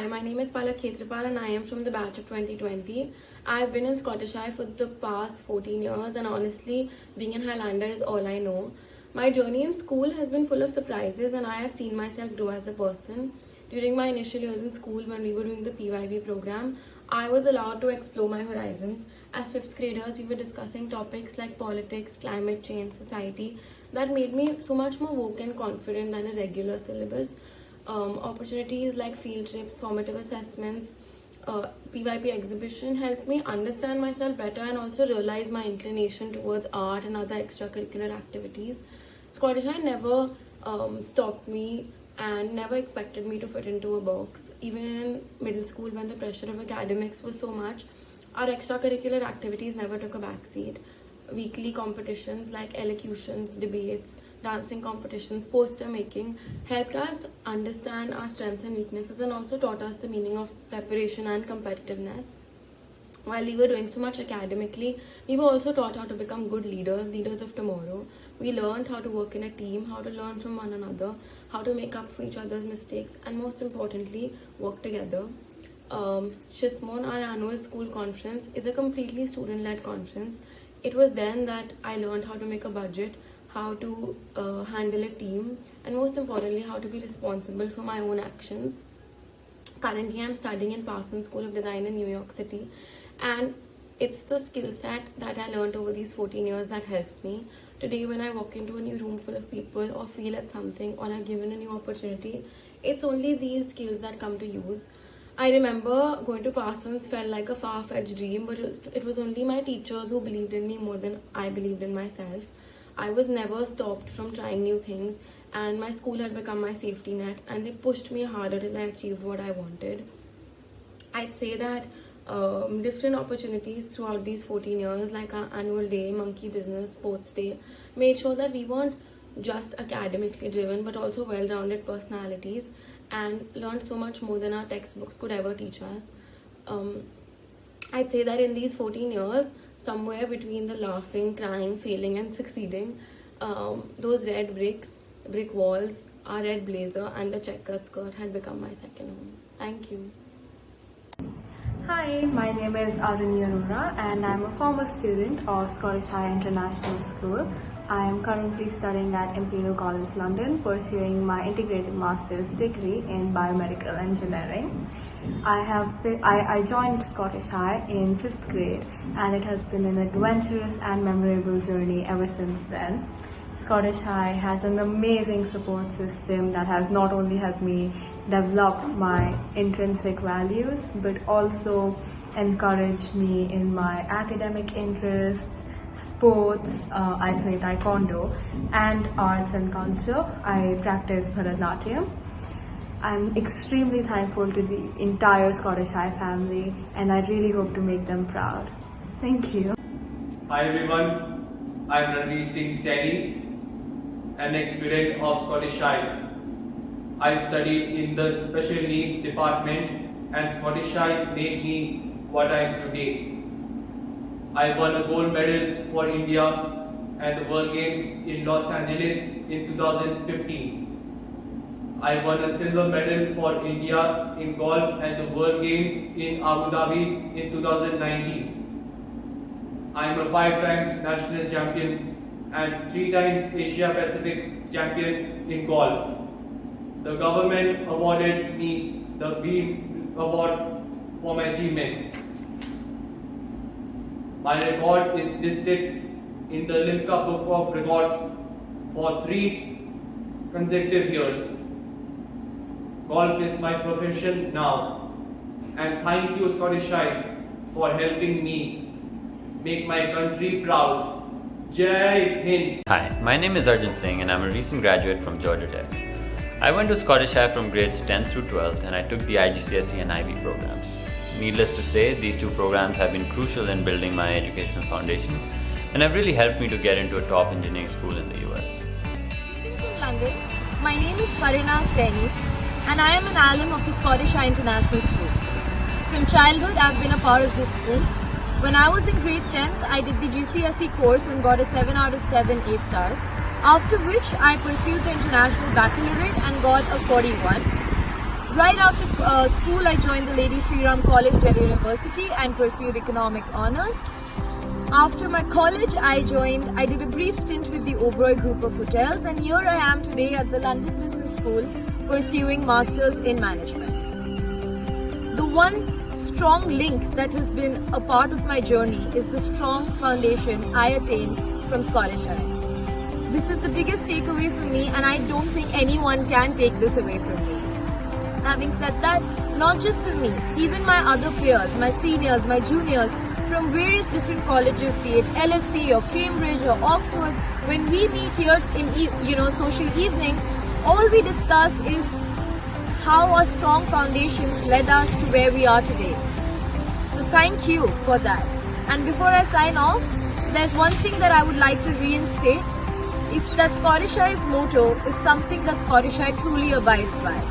Hi, my name is Palak Khetrapal and I am from the batch of 2020. I've been in Scottish High for the past 14 years and honestly, being in Highlander is all I know. My journey in school has been full of surprises and I have seen myself grow as a person. During my initial years in school when we were doing the PYB program, I was allowed to explore my horizons. As 5th graders, we were discussing topics like politics, climate change, society that made me so much more woke and confident than a regular syllabus. Opportunities like field trips, formative assessments, PYP exhibition helped me understand myself better and also realize my inclination towards art and other extracurricular activities. Scottish High never stopped me and never expected me to fit into a box. Even in middle school, when the pressure of academics was so much, our extracurricular activities never took a backseat. Weekly competitions like elocutions, debates, dancing competitions, poster making helped us understand our strengths and weaknesses and also taught us the meaning of preparation and competitiveness. While we were doing so much academically, we were also taught how to become good leaders of tomorrow. We learned how to work in a team, how to learn from one another, how to make up for each other's mistakes, and most importantly, work together. Shismon, our annual school conference, is a completely student-led conference. It was then that I learned how to make a budget, how to handle a team, and most importantly, how to be responsible for my own actions. Currently, I'm studying in Parsons School of Design in New York City, and it's the skill set that I learned over these 14 years that helps me. Today, when I walk into a new room full of people or feel at something or I'm given a new opportunity, it's only these skills that come to use. I remember going to Parsons felt like a far-fetched dream, but it was only my teachers who believed in me more than I believed in myself. I was never stopped from trying new things, and my school had become my safety net, and they pushed me harder till I achieved what I wanted. I'd say that different opportunities throughout these 14 years, like our annual day, monkey business, sports day, made sure that we weren't just academically driven, but also well-rounded personalities, and learned so much more than our textbooks could ever teach us. I'd say that in these 14 years, somewhere between the laughing, crying, failing and succeeding, those brick walls, our red blazer and the checkered skirt had become my second home. Thank you. Hi, my name is Aruni Arora and I'm a former student of Scottish High International School. I am currently studying at Imperial College London, pursuing my integrated master's degree in biomedical engineering. I joined Scottish High in 5th grade and it has been an adventurous and memorable journey ever since then. Scottish High has an amazing support system that has not only helped me develop my intrinsic values but also encouraged me in my academic interests, sports. I play taekwondo, and arts and culture. I practice Bharatanatyam. I'm extremely thankful to the entire Scottish High family and I really hope to make them proud. Thank you. Hi everyone, I'm Ranveer Singh Saini, an ex-student of Scottish High. I studied in the special needs department and Scottish High made me what I am today. I won a gold medal for India at the World Games in Los Angeles in 2015. I won a silver medal for India in golf at the World Games in Abu Dhabi in 2019. I am a 5 times national champion and 3 times Asia Pacific champion in golf. The government awarded me the Beam Award for my achievements. My record is listed in the Limca Book of Records for 3 consecutive years. Golf is my profession now, and thank you Scottish High for helping me make my country proud. Jai Hind. Hi, my name is Arjun Singh and I'm a recent graduate from Georgia Tech. I went to Scottish High from grades 10 through 12 and I took the IGCSE and IB programs. Needless to say, these 2 programs have been crucial in building my educational foundation and have really helped me to get into a top engineering school in the US. Greetings from London. My name is Parina Saini and I am an alum of the Scottish High International School. From childhood, I've been a part of this school. When I was in grade 10th, I did the GCSE course and got a 7 out of 7 A stars, after which I pursued the International Baccalaureate and got a 41. Right after school, I joined the Lady Shri Ram College, Delhi University, and pursued economics honors. After my college, I did a brief stint with the Oberoi Group of Hotels, and here I am today at the London Business School pursuing Masters in Management. The one strong link that has been a part of my journey is the strong foundation I attained from Scottish High. This is the biggest takeaway for me, and I don't think anyone can take this away from me. Having said that, not just for me, even my other peers, my seniors, my juniors, from various different colleges, be it LSE or Cambridge or Oxford, when we meet here in social evenings, all we discuss is how our strong foundations led us to where we are today. So thank you for that. And before I sign off, there's one thing that I would like to reinstate, is that Scottish High's motto is something that Scottish High truly abides by.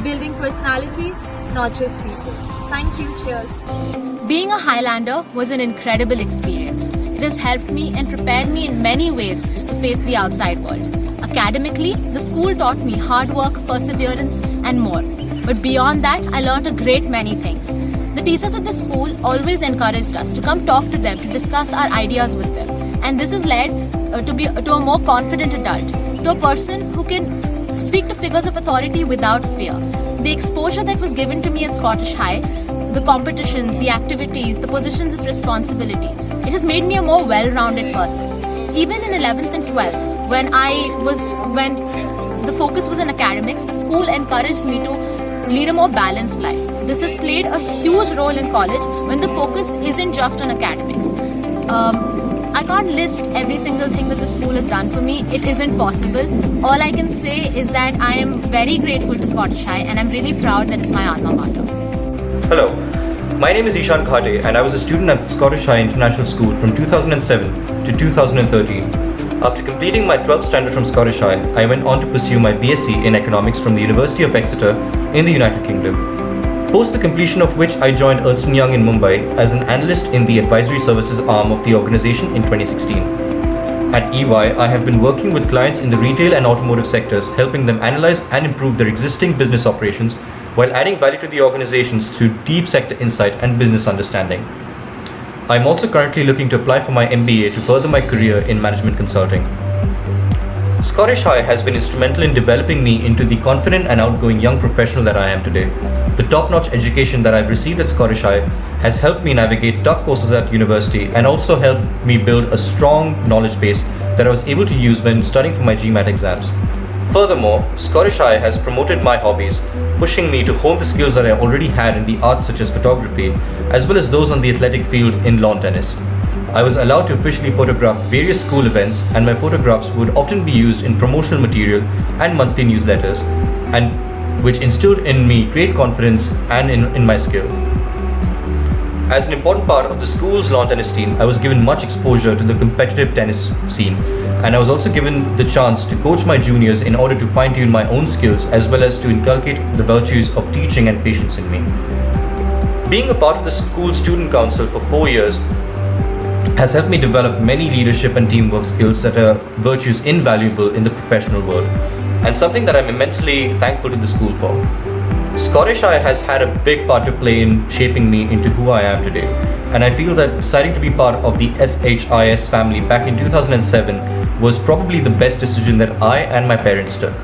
Building personalities, not just people. Thank you. Cheers. Being a Highlander was an incredible experience. It has helped me and prepared me in many ways to face the outside world. Academically, the school taught me hard work, perseverance, and more. But beyond that, I learned a great many things. The teachers at the school always encouraged us to come talk to them to discuss our ideas with them. And this has led to a more confident adult, to a person who can speak to figures of authority without fear. The exposure that was given to me at Scottish High, the competitions, the activities, the positions of responsibility, it has made me a more well-rounded person. Even in 11th and 12th, when the focus was on academics, the school encouraged me to lead a more balanced life. This has played a huge role in college when the focus isn't just on academics. I can't list every single thing that the school has done for me. It isn't possible. All I can say is that I am very grateful to Scottish High, and I'm really proud that it's my alma mater. Hello, my name is Ishan Khate, and I was a student at the Scottish High International School from 2007 to 2013. After completing my 12th standard from Scottish High, I went on to pursue my BSc in Economics from the University of Exeter in the United Kingdom. Post the completion of which I joined Ernst & Young in Mumbai as an analyst in the advisory services arm of the organization in 2016. At EY, I have been working with clients in the retail and automotive sectors, helping them analyze and improve their existing business operations while adding value to the organizations through deep sector insight and business understanding. I'm also currently looking to apply for my MBA to further my career in management consulting. Scottish High has been instrumental in developing me into the confident and outgoing young professional that I am today. The top-notch education that I've received at Scottish High has helped me navigate tough courses at university and also helped me build a strong knowledge base that I was able to use when studying for my GMAT exams. Furthermore, Scottish High has promoted my hobbies, pushing me to hone the skills that I already had in the arts such as photography, as well as those on the athletic field in lawn tennis. I was allowed to officially photograph various school events, and my photographs would often be used in promotional material and monthly newsletters, and which instilled in me great confidence and in my skill. As an important part of the school's lawn tennis team, I was given much exposure to the competitive tennis scene, and I was also given the chance to coach my juniors in order to fine-tune my own skills as well as to inculcate the virtues of teaching and patience in me. Being a part of the school student council for 4 years has helped me develop many leadership and teamwork skills that are virtues invaluable in the professional world, and something that I'm immensely thankful to the school for. Scottish High has had a big part to play in shaping me into who I am today, and I feel that deciding to be part of the SHIS family back in 2007 was probably the best decision that I and my parents took.